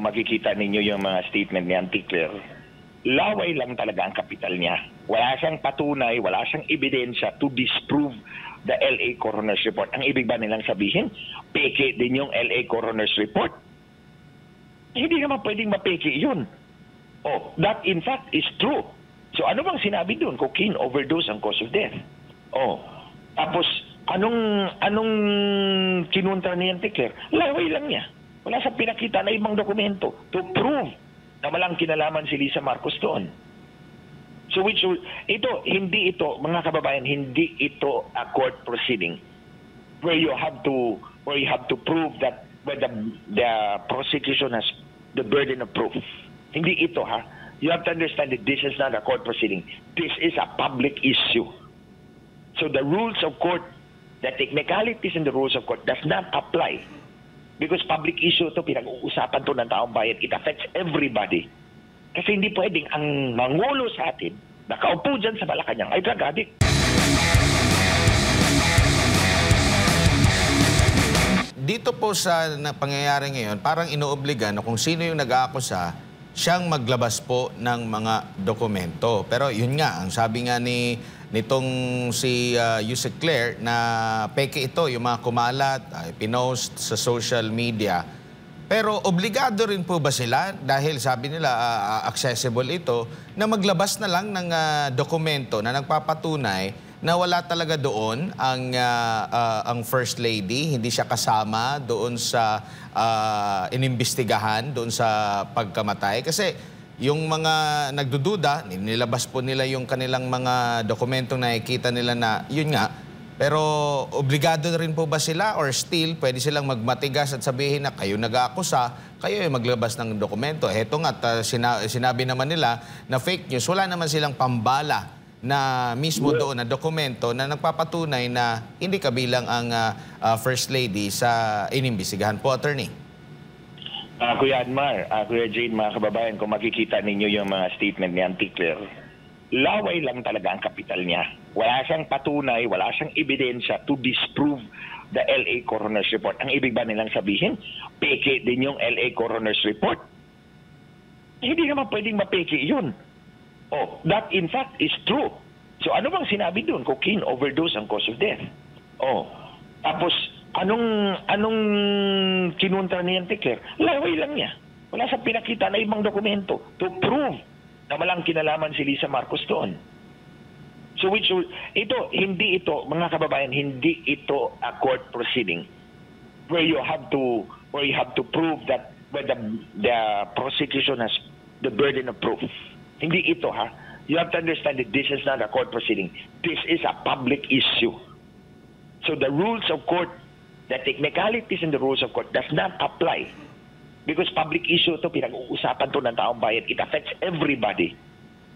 kung makikita ninyo yung mga statement ni Auntie Claire, laway lang talaga ang kapital niya. Wala siyang patunay, wala siyang ebidensya to disprove the LA Coroner's Report. Ang ibig ba nilang sabihin, peke din yung LA Coroner's Report? Hindi naman pwedeng mapeke yun. Oh, that in fact is true. So ano bang sinabi doon? Cocaine overdose ang cause of death. Oh, tapos anong kinuntra ni Auntie Claire? Laway lang niya. Wala sa pinakita na ibang dokumento to prove na walang kinalaman si Lisa Marcos doon. So hindi ito, mga kababayan, hindi ito a court proceeding where you have to prove that the prosecution has the burden of proof. Hindi ito, ha. You have to understand that this is not a court proceeding. This is a public issue. So the rules of court, the technicalities in the rules of court does not apply. Because public issue to, pinag-uusapan to ng taong bayan. It affects everybody. Kasi hindi pwedeng ang mangulo sa atin, nakaupo dyan sa Malacanang, ay drug addict. Dito po sa pangyayari ngayon, parang inoobligan na kung sino yung nag-aakusa, siyang maglabas po ng mga dokumento. Pero yun nga, ang sabi nga nitong si Yusek Claire na peke ito, yung mga kumalat, pinost sa social media. Pero obligado rin po ba sila, dahil sabi nila accessible ito, na maglabas na lang ng dokumento na nagpapatunay na wala talaga doon ang First Lady, hindi siya kasama doon sa inimbestigahan, doon sa pagkamatay. Kasi yung mga nagdududa, nilabas po nila yung kanilang mga dokumentong nakikita nila na yun nga. Pero obligado na rin po ba sila or still pwede silang magmatigas at sabihin na kayo nag-aakusa, kayo yung maglabas ng dokumento? Heto nga, sinabi naman nila na fake news. Wala naman silang pambala na mismo doon na dokumento na nagpapatunay na hindi kabilang ang First Lady sa inimbestigahan po, Attorney. Kuya Admar, Kuya Jane, mga kababayan, kung makikita ninyo yung mga statement ni Auntie Claire, laway lang talaga ang kapital niya. Wala siyang patunay, wala siyang ebidensya to disprove the LA Coroner's Report. Ang ibig ba nilang sabihin, peke din yung LA Coroner's Report? Hindi naman pwedeng mapeke yun. Oh, that in fact is true. So ano bang sinabi doon? Cocaine overdose ang cause of death. Oh, tapos anong kinuntra ni Auntie Claire? Laway lang niya. Wala sa pinakita na ibang dokumento to prove na walang kinalaman si Lisa Marcos doon. So hindi ito, mga kababayan, hindi ito a court proceeding where you have to prove that the prosecution has the burden of proof. Hindi ito, ha. You have to understand that this is not a court proceeding. This is a public issue. So the rules of court, the technicalities in the rules of court does not apply. Because public issue to, pinag-uusapan to ng taong bayan. It affects everybody.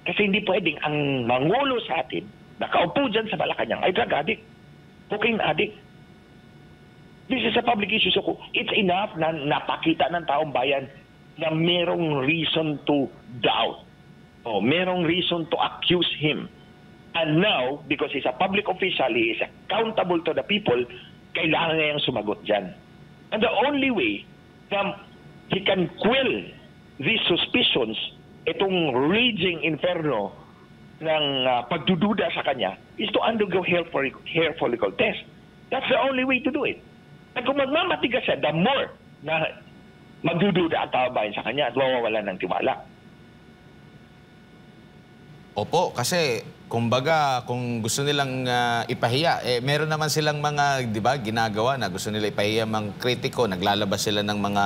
Kasi hindi pwedeng ang mangulo sa atin, nakaupo dyan sa Malacanang, ay drug addict, cocaine addict. This is a public issue. So it's enough na napakita ng taong bayan na merong reason to doubt. O merong reason to accuse him. And now, because he's a public official, he is accountable to the people, kailangan niya yung sumagot dyan. And the only way na he can quell these suspicions, itong raging inferno ng pagdududa sa kanya, is to undergo hair follicle test. That's the only way to do it. At kung magmamatigas siya, the more na magdududa ang tao bayan sa kanya at mawawala ng tiwala. Opo, kasi kumbaga kung gusto nilang ipahiya, meron naman silang mga, di ba, ginagawa na gusto nila ipahiya mga kritiko, naglalabas sila ng mga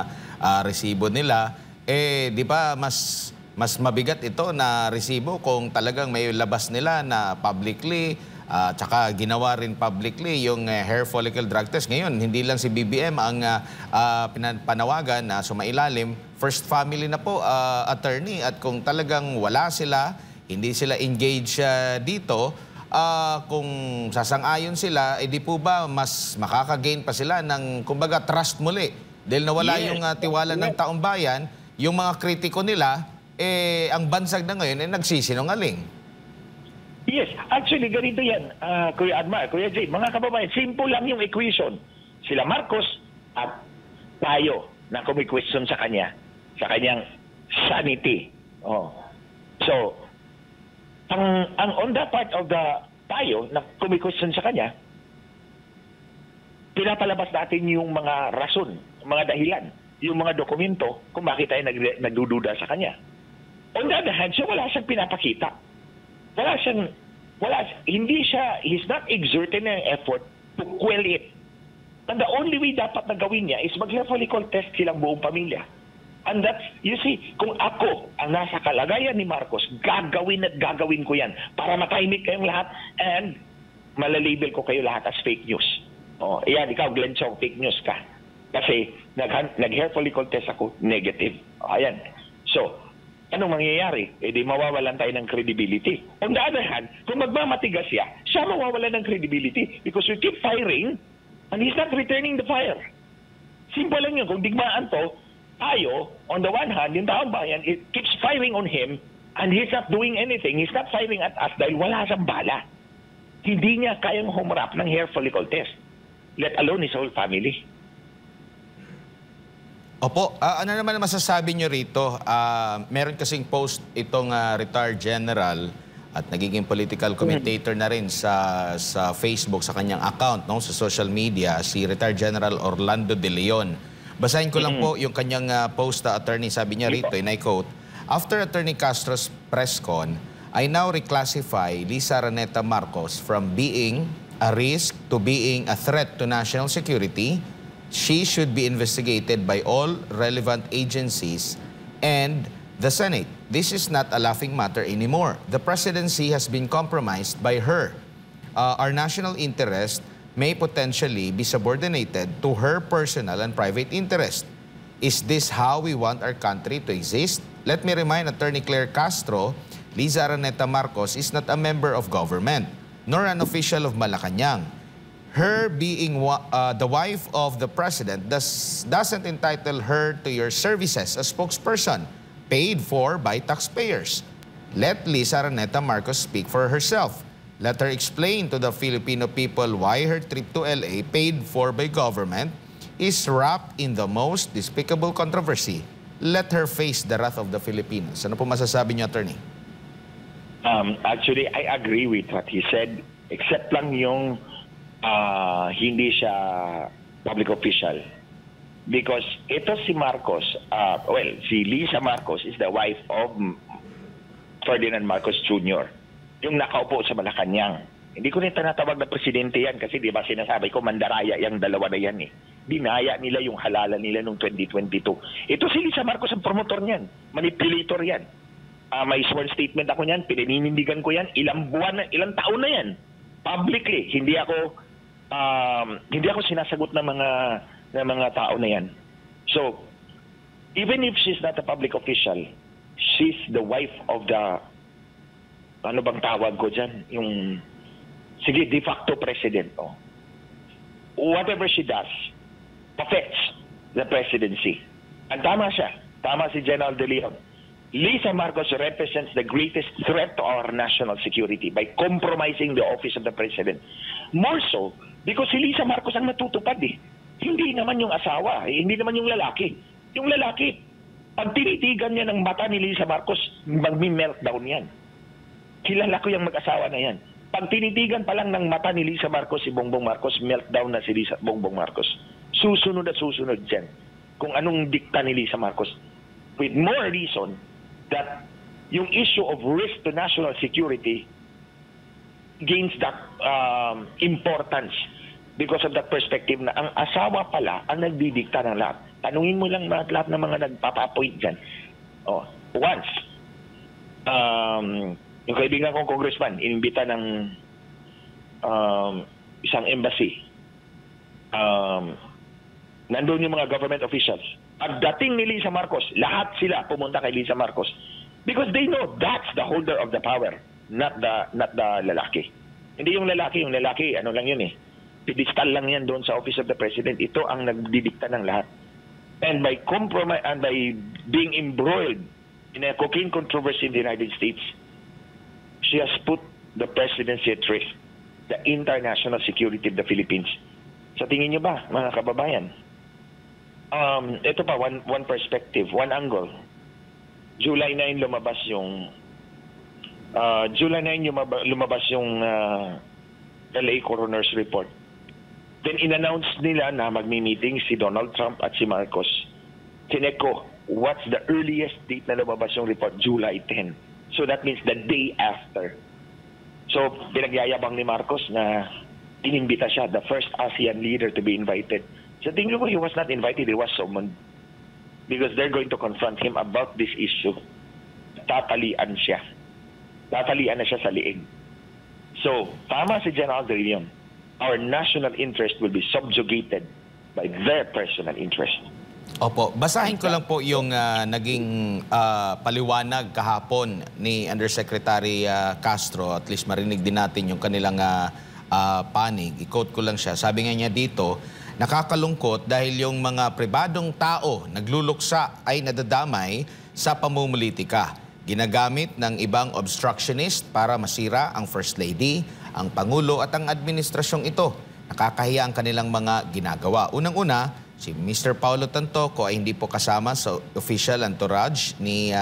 resibo nila. Di ba, mas mabigat ito na resibo kung talagang may labas nila na publicly, tsaka ginawa rin publicly yung hair follicle drug test. Ngayon, hindi lang si BBM ang panawagan na sumailalim. First family na po, attorney, at kung talagang wala sila, hindi sila engaged dito, kung sasang-ayon sila, di po ba mas makakagain pa sila ng, kumbaga, trust muli? Dahil nawala yung tiwala ng taong bayan, yung mga kritiko nila, ang bansag na ngayon nagsisinungaling. Yes, actually, ganito yan, Kuya Admar, Kuya Jay, mga kababayan, simple lang yung equation. Sila Marcos at tayo na kumi-question sa kanya. sa kanyang sanity. Oh. So, ang on the part of the tayo na kumikwestiyon sa kanya, pinapalabas natin yung mga rason, mga dahilan, yung mga dokumento kung bakit tayo nagdududa sa kanya. On the other hand, so wala siyang pinapakita. He's not exerting an effort to quell it. And the only way dapat na gawin niya is mag-hair follicle test silang buong pamilya. And that's, you see, kung ako ang nasa kalagayan ni Marcos, gagawin ko yan para matahimik kayong lahat and malalabel ko kayo lahat as fake news. Oh, yan, ikaw, Glenn Chong, fake news ka. Kasi nag-hair follicle test ako, negative. Ayan. So, anong mangyayari? Eh di mawawalan tayo ng credibility. On the other hand, kung magmamatigas siya mawawalan ng credibility because you keep firing and he's not returning the fire. Simple lang yun. Kung digmaan to, tayo, on the one hand, yung taong bayan, it keeps firing on him and he's not doing anything. He's not firing at us dahil wala siyang bala. Hindi niya kayang humarap ng hair follicle test, let alone his whole family. Opo, ano naman masasabi nyo rito? Meron kasing post itong retired general at nagiging political commentator na rin sa Facebook, sa kanyang account, no, sa social media, si retired General Orlando De Leon. Basahin ko lang po yung kanyang post, attorney. Sabi niya rito, and I quote, "After Attorney Castro's press con, I now reclassify Lisa Araneta Marcos from being a risk to being a threat to national security. She should be investigated by all relevant agencies and the Senate. This is not a laughing matter anymore. The presidency has been compromised by her. Our national interest may potentially be subordinated to her personal and private interest. Is this how we want our country to exist? Let me remind Attorney Claire Castro, Liza Araneta Marcos is not a member of government, nor an official of Malacanang. Her being the wife of the president doesn't entitle her to your services as spokesperson, paid for by taxpayers. Let Liza Araneta Marcos speak for herself. Let her explain to the Filipino people why her trip to LA, paid for by government, is wrapped in the most despicable controversy. Let her face the wrath of the Filipinos." Ano po masasabi niyo, attorney? Actually, I agree with what he said, except lang yung hindi siya public official. Because ito si Marcos, si Lisa Marcos is the wife of Ferdinand Marcos Jr., yung nakaupo sa Malacanang. Hindi ko rin tinatawag na presidente yan kasi di ba sinasabi ko mandaraya yung dalawa na yan eh. Dinaya nila yung halalan nila noong 2022. Ito si Lisa Marcos ang promotor niyan, manipulator yan. May sworn statement ako niyan, pininindigan ko yan, ilang taon na yan. Publicly, hindi ako sinasagot ng mga tao na yan. So, even if she's not a public official, she's the wife of the, ano bang tawag ko dyan? Yung, sige, de facto president. Oh. Whatever she does, affects the presidency. And tama siya. Tama si General De Leon. Lisa Marcos represents the greatest threat to our national security by compromising the office of the president. More so, because si Lisa Marcos ang natutupad eh. Hindi naman yung asawa, hindi naman yung lalaki. Yung lalaki, pag tinitigan niya ng mata ni Lisa Marcos, mag-meltdown yan. Kilala ko yung mag-asawa na yan. Pag tinitigan pa lang ng mata ni Lisa Marcos si Bongbong Marcos, meltdown na si Bongbong Marcos. Susunod at susunod dyan. Kung anong dikta ni Lisa Marcos. With more reason that yung issue of risk to national security gains that importance because of that perspective na ang asawa pala ang nagdidikta ng lahat. Tanungin mo lang lahat ng mga nagpapapoint dyan. Oh, once, yung kaibigan kong congressman, inimbita ng isang embassy. Nandun yung mga government officials. Pagdating ni Lisa Marcos, lahat sila pumunta kay Lisa Marcos because they know that's the holder of the power, not the lalaki. Hindi yung lalaki, ano lang yun eh. Pedestal lang yan doon sa office of the president. Ito ang nagdidikta ng lahat. And by compromise and by being embroiled in a cocaine controversy in the United States, she has put the presidency at risk, the international security of the Philippines. Sa tingin niyo ba, mga kababayan, Ito pa, one perspective, one angle. July 9 lumabas yung LA Coroner's Report. Then in-announce nila na magmi-meeting si Donald Trump at si Marcos. Tinek ko, what's the earliest date na lumabas yung report? July 10. So that means the day after. So pinagyayabang ni Marcos na inimbita siya, the first ASEAN leader to be invited. So tingin ko, he was not invited, he was summoned. Because they're going to confront him about this issue. Tatalian siya. Tatalian na siya sa liig. So, tama si General De Leon. Our national interest will be subjugated by their personal interest. Opo, basahin ko lang po yung naging paliwanag kahapon ni Undersecretary Castro. At least marinig din natin yung kanilang panig. I-quote ko lang siya. Sabi nga niya dito, nakakalungkot dahil yung mga pribadong tao nagluluksa ay nadadamay sa pamumulitika. Ginagamit ng ibang obstructionist para masira ang First Lady, ang Pangulo at ang administrasyong ito. Nakakahiya ang kanilang mga ginagawa. Unang-una, si Mr. Paulo Tantoco ay hindi po kasama sa official entourage ni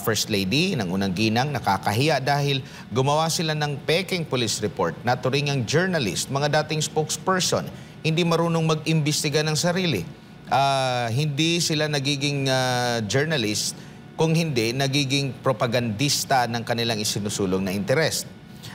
First Lady ng unang ginang. Nakakahiya dahil gumawa sila ng peking police report na turingang journalist, mga dating spokesperson, hindi marunong mag-imbestiga ng sarili. Hindi sila nagiging journalist kung hindi nagiging propagandista ng kanilang isinusulong na interes.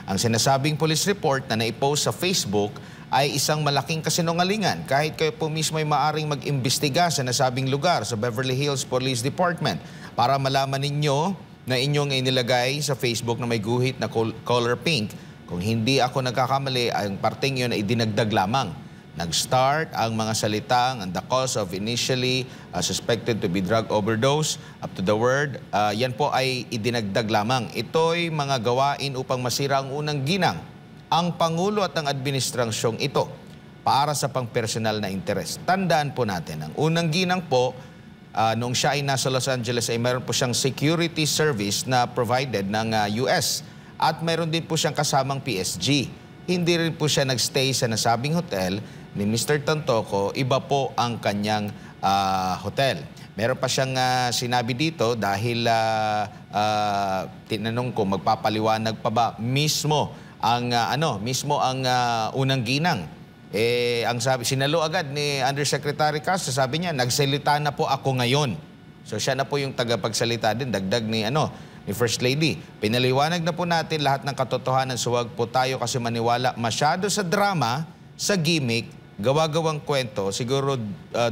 Ang sinasabing police report na naipost sa Facebook ay isang malaking kasinungalingan kahit kayo po mismo ay maaring mag-imbestiga sa nasabing lugar sa Beverly Hills Police Department para malaman ninyo na inyong inilagay sa Facebook na may guhit na color pink. Kung hindi ako nagkakamali, ang parteng yun ay dinagdag lamang. Nag-start ang mga salitang and the cause of initially suspected to be drug overdose up to the word. Yan po ay idinagdag lamang. Ito'y mga gawain upang masira ang unang ginang, ang Pangulo at ang administrasyong ito para sa pang-personal na interes. Tandaan po natin, ang unang ginang po, noong siya ay nasa Los Angeles ay mayroon po siyang security service na provided ng US at mayroon din po siyang kasamang PSG. Hindi rin po siya nagstay sa nasabing hotel ni Mr. Tantoco, iba po ang kanyang hotel. Meron pa siyang sinabi dito dahil tinanong ko magpapaliwanag pa ba mismo ang unang ginang. Ang sabi, sinalo agad ni Undersecretary Castro, sabi niya, nagsalita na po ako ngayon. So siya na po yung tagapagsalita din, dagdag ni First Lady. Pinaliwanag na po natin lahat ng katotohanan, so wag po tayo kasi maniwala masyado sa drama, sa gimmick, gawa-gawang kwento. Siguro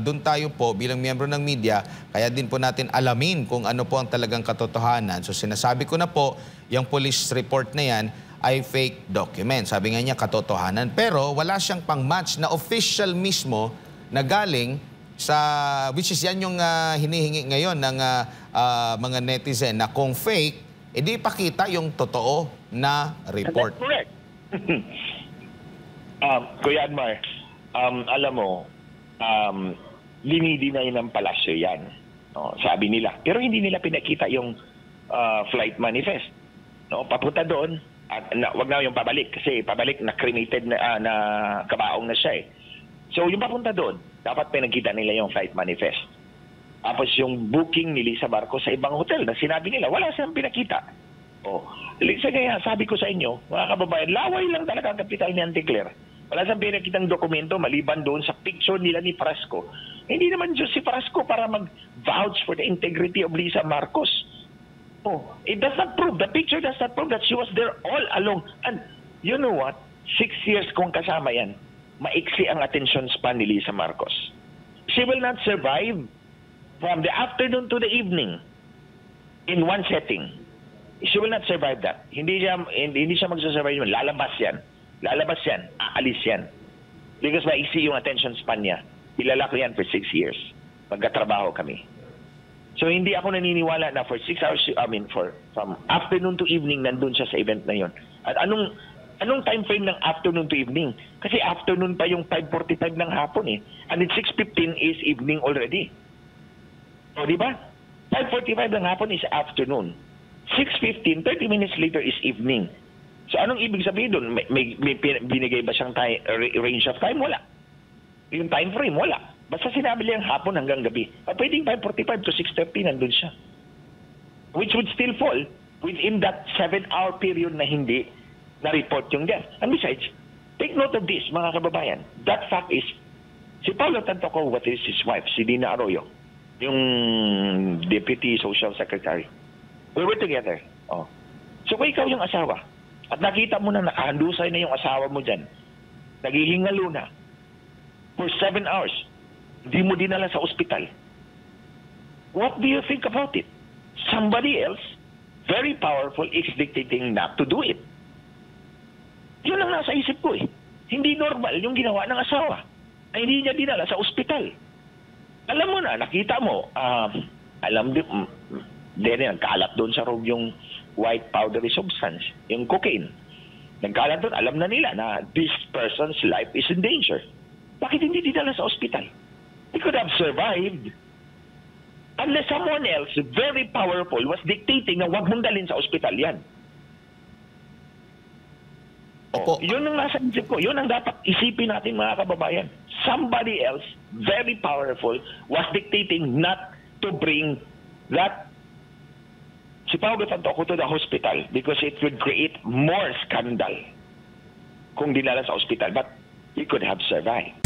doon tayo po bilang miyembro ng media, kaya din po natin alamin kung ano po ang talagang katotohanan. So sinasabi ko na po, yung police report na yan ay fake document. Sabi nga niya katotohanan, pero wala siyang pang-match na official mismo na galing sa, which is yan yung hinihingi ngayon ng mga netizen na kung fake, edi pakita yung totoo na report. That's correct. Kuya Admar, alam mo, dinidinay ng palasyo yan. No, sabi nila. Pero hindi nila pinakita yung flight manifest. No, papunta doon, at wag na yung pabalik kasi pabalik na cremated na kabaong na siya eh. So yung papunta doon, dapat pinakita nila yung flight manifest. Tapos yung booking ni Lisa Marcos sa ibang hotel na sinabi nila, wala silang pinakita. Lisa, kaya sabi ko sa inyo, mga kababayan, laway lang talaga ang kapital ni Auntie Claire. Wala siyang pinakitang dokumento maliban doon sa picture nila ni Frasco. Hindi naman Diyos si Frasco para mag-vouch for the integrity of Lisa Marcos. It does not prove, the picture does not prove that she was there all along. And you know what? 6 years kong kasama yan. Maiksi ang attention span ni Lisa Marcos. She will not survive from the afternoon to the evening in one setting. She will not survive that. Hindi siya magsasurvive yun. Lalabas yan. Aalis yan. Because maiksi yung attention span niya. Kilala ko yan for 6 years. Pagkatrabaho kami. So hindi ako naniniwala na for 6 hours, from afternoon to evening, nandun siya sa event na yun. At anong time frame ng afternoon to evening? Kasi afternoon pa yung 5:45 ng hapon eh. And it's 6:15 is evening already. O di ba? 5:45 ng hapon is afternoon. 6:15, 30 minutes later is evening. So anong ibig sabihin doon? May binigay ba siyang range of time? Wala. Yung time frame, wala. Basta sinabi niyang hapon hanggang gabi. Pwedeng 5:45 to 6:30 nandun siya. Which would still fall within that 7-hour period na hindi na-report yung death. And besides, take note of this, mga kababayan. That fact is, si Paulo Tantoco, what is his wife, si Dina Arroyo, yung Deputy Social Secretary. We were together. Oh. So kung ikaw yung asawa, at nakita mo na nakahandusay na yung asawa mo dyan, naghihingalo na, for 7 hours, hindi mo dinala sa ospital. What do you think about it? Somebody else, very powerful, is dictating not to do it. Yun ang nasa isip ko eh. Hindi normal yung ginawa ng asawa. Ay hindi niya dinala sa ospital. Alam mo na, nakita mo, nagkalat doon sa room yung white powdery substance, yung cocaine. Nagkalat doon, alam na nila na this person's life is in danger. Bakit hindi dinala sa ospital? He could have survived. Unless someone else, very powerful, was dictating na huwag mong dalhin sa ospital yan. Opo. Yun ang nasa isip ko. Yun ang dapat isipin natin, mga kababayan. Somebody else, very powerful, was dictating not to bring that si Paulo Tantoco to the hospital because it would create more scandal kung dinala sa ospital. But he could have survived.